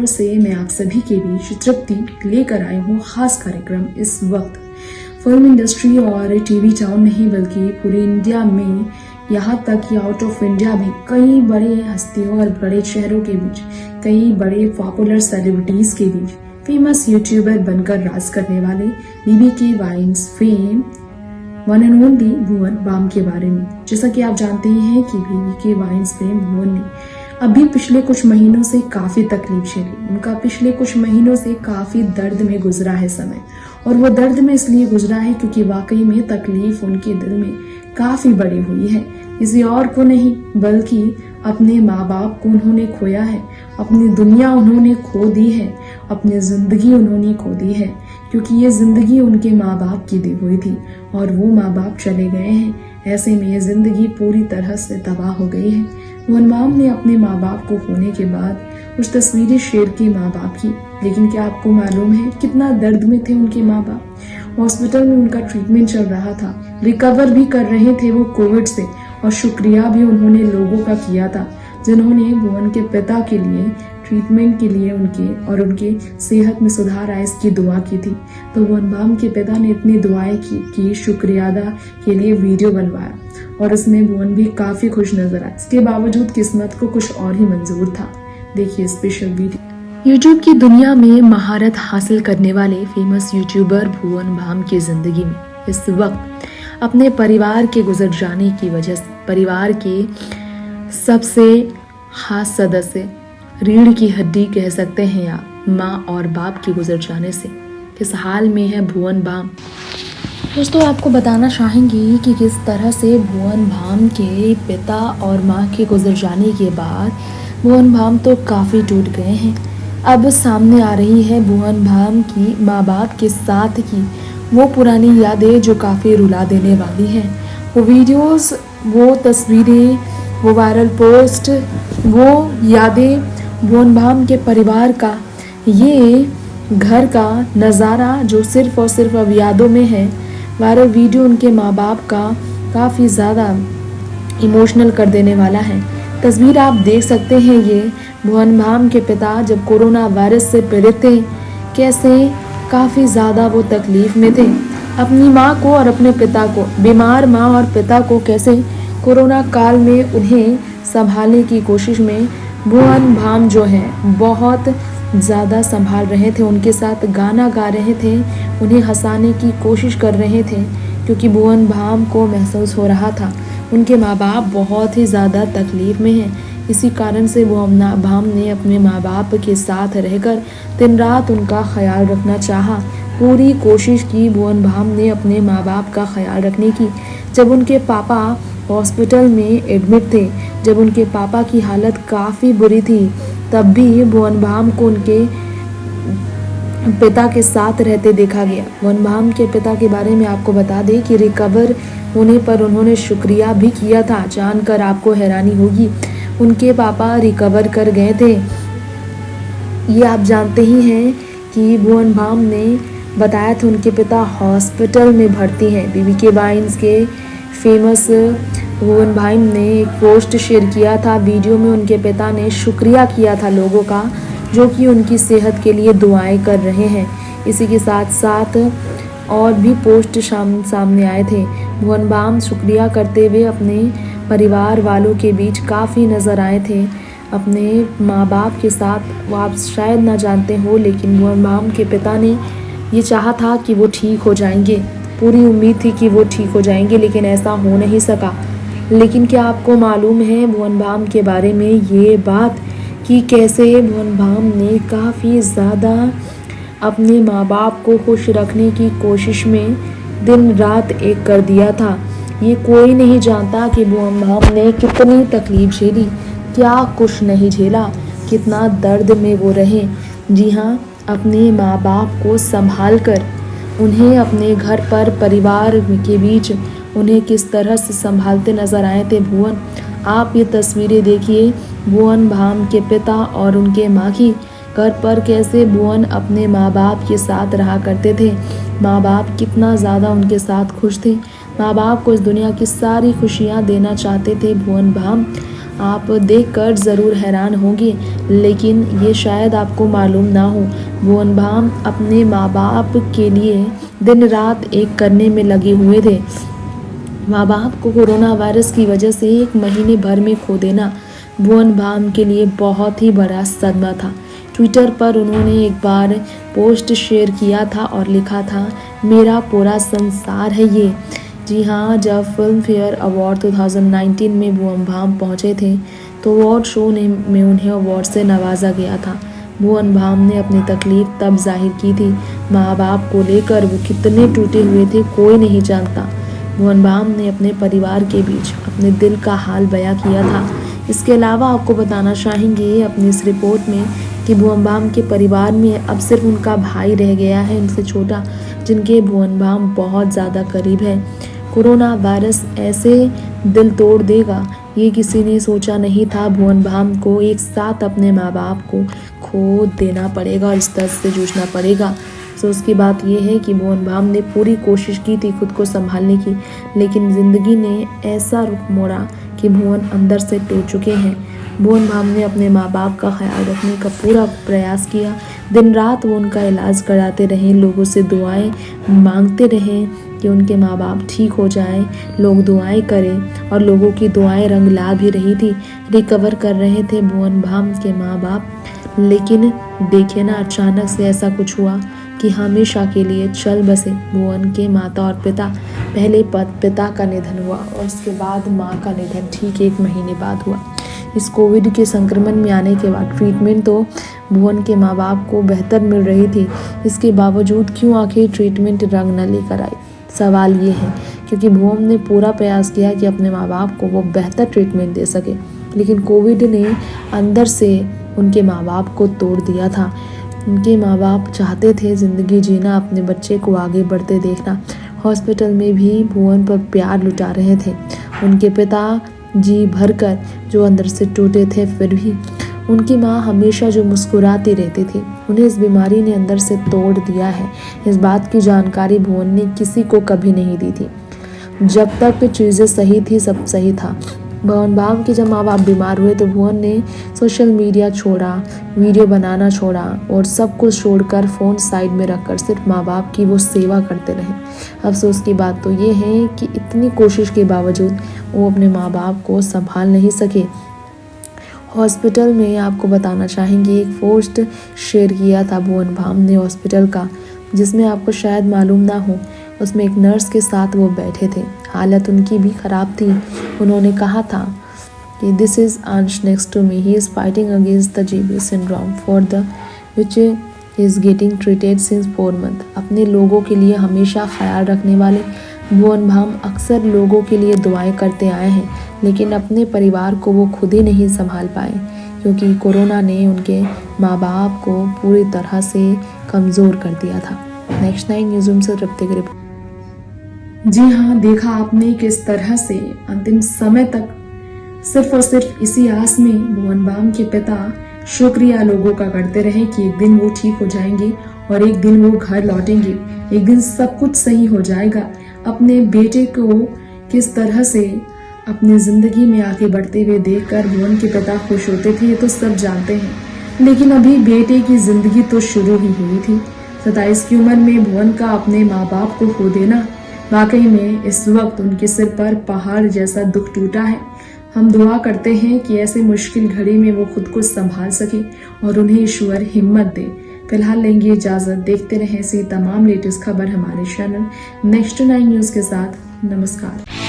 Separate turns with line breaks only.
से मैं आप सभी के बीच तृप्ति लेकर आई हूँ खास कार्यक्रम। इस वक्त फिल्म इंडस्ट्री और टीवी टाउन नहीं बल्कि पूरे इंडिया में, यहाँ तक कि आउट ऑफ इंडिया भी कई बड़े हस्तियों और बड़े शहरों के बीच, कई बड़े पॉपुलर सेलिब्रिटीज के बीच फेमस यूट्यूबर बनकर राज करने वाले बीबीके Vines fame one and only Bhuvan Bam के बारे में। जैसा कि आप जानते ही हैं कि बीबीके वाइन्स फेम भुवन ने अभी पिछले कुछ महीनों से काफी तकलीफ झेली। उनका पिछले कुछ महीनों से काफी दर्द में गुजरा है समय, और वो दर्द में इसलिए गुजरा है क्योंकि वाकई में तकलीफ उनके दिल में काफी बड़ी हुई है। किसी और को नहीं बल्कि अपने माँ बाप को उन्होंने खोया है, अपनी दुनिया उन्होंने खो दी है, अपनी जिंदगी उन्होंने खो दी है, क्योंकि ये जिंदगी उनके माँ बाप की दी हुई थी और वो माँ बाप चले गए हैं। ऐसे में ये जिंदगी पूरी तरह से तबाह हो गई है। भुवन बाम ने अपने माँ बाप को खोने के बाद उस तस्वीरी शेर के माँ बाप की, लेकिन क्या आपको मालूम है कितना दर्द में थे उनके माँ बाप। हॉस्पिटल में उनका ट्रीटमेंट चल रहा था, रिकवर भी कर रहे थे वो कोविड से, और शुक्रिया भी उन्होंने लोगों का किया था जिन्होंने भुवन के पिता के लिए ट्रीटमेंट के लिए उनके सेहत में सुधार आए इसकी दुआ की थी। तो भुवन बाम के पिता ने इतनी दुआएं की कि शुक्रिया अदा के लिए वीडियो बनवाया, और इसमें भुवन भी काफी खुश नजर आए। इसके बावजूद किस्मत को कुछ और ही मंजूर था। देखिए स्पेशल वीडियो। यूट्यूब की दुनिया में महारत हासिल करने वाले फेमस यूट्यूबर भुवन बाम की जिंदगी में इस वक्त अपने परिवार के गुजर जाने की वजह से, परिवार के सबसे खास सदस्य, रीढ़ की हड्डी कह सकते हैं आप, माँ और बाप के गुजर जाने से किस हाल में है भुवन बाम। दोस्तों आपको बताना चाहेंगी कि किस तरह से भुवन बाम के पिता और माँ के गुजर जाने के बाद भुवन बाम तो काफ़ी टूट गए हैं। अब सामने आ रही है भुवन बाम की माँ बाप के साथ की वो पुरानी यादें जो काफ़ी रुला देने वाली हैं। वो वीडियोस, वो तस्वीरें, वो वायरल पोस्ट, वो यादें, भुवन बाम के परिवार का ये घर का नज़ारा जो सिर्फ और सिर्फ अब यादों में है। वायरल वीडियो उनके माँ बाप का काफ़ी ज़्यादा इमोशनल कर देने वाला है। तस्वीर आप देख सकते हैं, ये भुवन बाम के पिता जब कोरोना वायरस से पीड़ित थे, कैसे काफ़ी ज़्यादा वो तकलीफ़ में थे। अपनी माँ को और अपने पिता को, बीमार माँ और पिता को कैसे कोरोना काल में उन्हें संभालने की कोशिश में भुवन बाम जो है बहुत ज़्यादा संभाल रहे थे, उनके साथ गाना गा रहे थे, उन्हें हंसाने की कोशिश कर रहे थे, क्योंकि भुवन बाम को महसूस हो रहा था उनके माँ बाप बहुत ही ज़्यादा तकलीफ़ में हैं। इसी कारण से भुवन बाम ने अपने माँ बाप के साथ रहकर दिन रात उनका ख्याल रखना चाहा, पूरी कोशिश की भुवन बाम ने अपने माँ बाप का ख्याल रखने की। जब उनके पापा हॉस्पिटल में एडमिट थे, जब उनके पापा की हालत काफ़ी बुरी थी, तब भी भुवन बाम को उनके पिता के साथ रहते देखा गया। भुवन बाम के पिता के बारे में आपको बता दें कि रिकवर होने पर उन्होंने शुक्रिया भी किया था। जानकर आपको हैरानी होगी, उनके पापा रिकवर कर गए थे। ये आप जानते ही हैं कि भुवन बाम ने बताया था उनके पिता हॉस्पिटल में भर्ती हैं। बीबीके वाइन्स के फेमस भुवन बाम ने एक पोस्ट शेयर किया था, वीडियो में उनके पिता ने शुक्रिया किया था लोगों का जो कि उनकी सेहत के लिए दुआएं कर रहे हैं। इसी के साथ साथ और भी पोस्ट सामने आए थे। भुवन बाम शुक्रिया करते हुए अपने परिवार वालों के बीच काफ़ी नज़र आए थे अपने माँ बाप के साथ। वो आप शायद ना जानते हो, लेकिन भुवन बाम के पिता ने ये चाहा था कि वो ठीक हो जाएंगे, पूरी उम्मीद थी कि वो ठीक हो जाएंगे, लेकिन ऐसा हो नहीं सका। लेकिन क्या आपको मालूम है भुवन बाम के बारे में ये बात कि कैसे भुवन बाम ने काफ़ी ज़्यादा अपने माँ बाप को खुश रखने की कोशिश में दिन रात एक कर दिया था। ये कोई नहीं जानता कि भुवन बाम ने कितनी तकलीफ झेली, क्या कुछ नहीं झेला, कितना दर्द में वो रहे। जी हाँ, अपने माँ बाप को संभाल कर उन्हें अपने घर पर परिवार के बीच उन्हें किस तरह से संभालते नजर आए थे भुवन। आप ये तस्वीरें देखिए भुवन बाम के पिता और उनके माँ की, घर पर कैसे भुवन अपने माँ बाप के साथ रहा करते थे। माँ बाप कितना ज़्यादा उनके साथ खुश थे, माँ बाप को इस दुनिया की सारी खुशियाँ देना चाहते थे भुवन बाम। आप देखकर ज़रूर हैरान होंगे, लेकिन ये शायद आपको मालूम ना हो। भुवन बाम अपने माँ बाप के लिए दिन रात एक करने में लगे हुए थे। माँ बाप को कोरोना वायरस की वजह से 1 महीने भर में खो देना भुवन बाम के लिए बहुत ही बड़ा सदमा था। ट्विटर पर उन्होंने एक बार पोस्ट शेयर किया था और लिखा था, मेरा पूरा संसार है ये। जी हाँ, जब फिल्म फेयर अवार्ड 2019 में भुवन बाम पहुँचे थे तो अवार्ड शो में उन्हें अवार्ड से नवाजा गया था। भुवन बाम ने अपनी तकलीफ तब जाहिर की थी। माँ बाप को लेकर वो कितने टूटे हुए थे कोई नहीं जानता। भुवन बाम ने अपने परिवार के बीच अपने दिल का हाल बयां किया था। इसके अलावा आपको बताना चाहेंगे अपनी इस रिपोर्ट में कि भुवन बाम के परिवार में अब सिर्फ उनका भाई रह गया है, उनसे छोटा, जिनके भुवन बाम बहुत ज़्यादा करीब है। कोरोना वायरस ऐसे दिल तोड़ देगा ये किसी ने सोचा नहीं था। भुवन बाम को एक साथ अपने माँ बाप को खो देना पड़ेगा और इस तरह से जूझना पड़ेगा। तो उसकी बात यह है कि भुवन बाम ने पूरी कोशिश की थी खुद को संभालने की, लेकिन ज़िंदगी ने ऐसा रुख मोड़ा कि भुवन अंदर से टूट चुके हैं। भुवन बाम ने अपने माँ बाप का ख्याल रखने का पूरा प्रयास किया। दिन रात वो उनका इलाज कराते रहे, लोगों से दुआएं मांगते रहे कि उनके माँ बाप ठीक हो जाएं, लोग दुआएं करें और लोगों की दुआएं रंग ला भी रही थी। रिकवर कर रहे थे भुवन बाम के माँ बाप, लेकिन देखिए ना, अचानक से ऐसा कुछ हुआ कि हमेशा के लिए चल बसे भुवन के माता और पिता। पहले पिता का निधन हुआ और उसके बाद माँ का निधन ठीक 1 महीने बाद हुआ। इस कोविड के संक्रमण में आने के बाद ट्रीटमेंट तो भुवन के माँ बाप को बेहतर मिल रही थी, इसके बावजूद क्यों आखिर ट्रीटमेंट रंग न लेकर आई? सवाल ये है क्योंकि भुवन ने पूरा प्रयास किया कि अपने माँ बाप को वो बेहतर ट्रीटमेंट दे सके, लेकिन कोविड ने अंदर से उनके माँ बाप को तोड़ दिया था। उनके माँ बाप चाहते थे ज़िंदगी जीना, अपने बच्चे को आगे बढ़ते देखना। हॉस्पिटल में भी भुवन पर प्यार लुटा रहे थे उनके पिता जी भरकर, जो अंदर से टूटे थे। फिर भी उनकी माँ हमेशा जो मुस्कुराती रहती थी, उन्हें इस बीमारी ने अंदर से तोड़ दिया है। इस बात की जानकारी भुवन ने किसी को कभी नहीं दी थी। जब तक चीज़ें सही थी सब सही था। भुवन बाम के जब माँ बाप बीमार हुए तो भुवन ने सोशल मीडिया छोड़ा, वीडियो बनाना छोड़ा और सब कुछ छोड़कर फ़ोन साइड में रखकर सिर्फ माँ बाप की वो सेवा करते रहे। अफसोस की बात तो ये है कि इतनी कोशिश के बावजूद वो अपने माँ बाप को संभाल नहीं सके। हॉस्पिटल में आपको बताना चाहेंगे एक पोस्ट शेयर किया था भुवन बाम ने हॉस्पिटल का, जिसमें आपको शायद मालूम ना हो, उसमें एक नर्स के साथ वो बैठे थे। हालत उनकी भी ख़राब थी। उन्होंने कहा था कि this is Ansh next to me, he is fighting against the GB syndrome for the which is getting treated since 4 month. अपने लोगों के लिए हमेशा ख्याल रखने वाले भुवन बाम अक्सर लोगों के लिए दुआएं करते आए हैं, लेकिन अपने परिवार को वो खुद ही नहीं संभाल पाए क्योंकि कोरोना ने उनके माँ बाप को पूरी तरह से कमज़ोर कर दिया था। नेक्स्ट 9 न्यूज़ से तृप्ति की रिपोर्ट। जी हाँ, देखा आपने किस तरह से अंतिम समय तक सिर्फ और सिर्फ इसी आस में भुवन बाम के पिता शुक्रिया लोगों का करते रहे कि एक दिन वो ठीक हो जाएंगे और एक दिन वो घर लौटेंगे, एक दिन सब कुछ सही हो जाएगा। अपने बेटे को किस तरह से अपनी जिंदगी में आगे बढ़ते हुए देखकर भुवन के पिता खुश होते थे, ये तो सब जानते हैं, लेकिन अभी बेटे की जिंदगी तो शुरू ही हुई थी। 27 की उम्र में भुवन का अपने माँ बाप को खो देना वाकई में इस वक्त उनके सिर पर पहाड़ जैसा दुख टूटा है। हम दुआ करते हैं कि ऐसे मुश्किल घड़ी में वो खुद को संभाल सके और उन्हें ईश्वर हिम्मत दे। फिलहाल लेंगे इजाजत, देखते रहें ऐसी तमाम लेटेस्ट खबर हमारे चैनल नेक्स्ट 9 न्यूज़ के साथ। नमस्कार।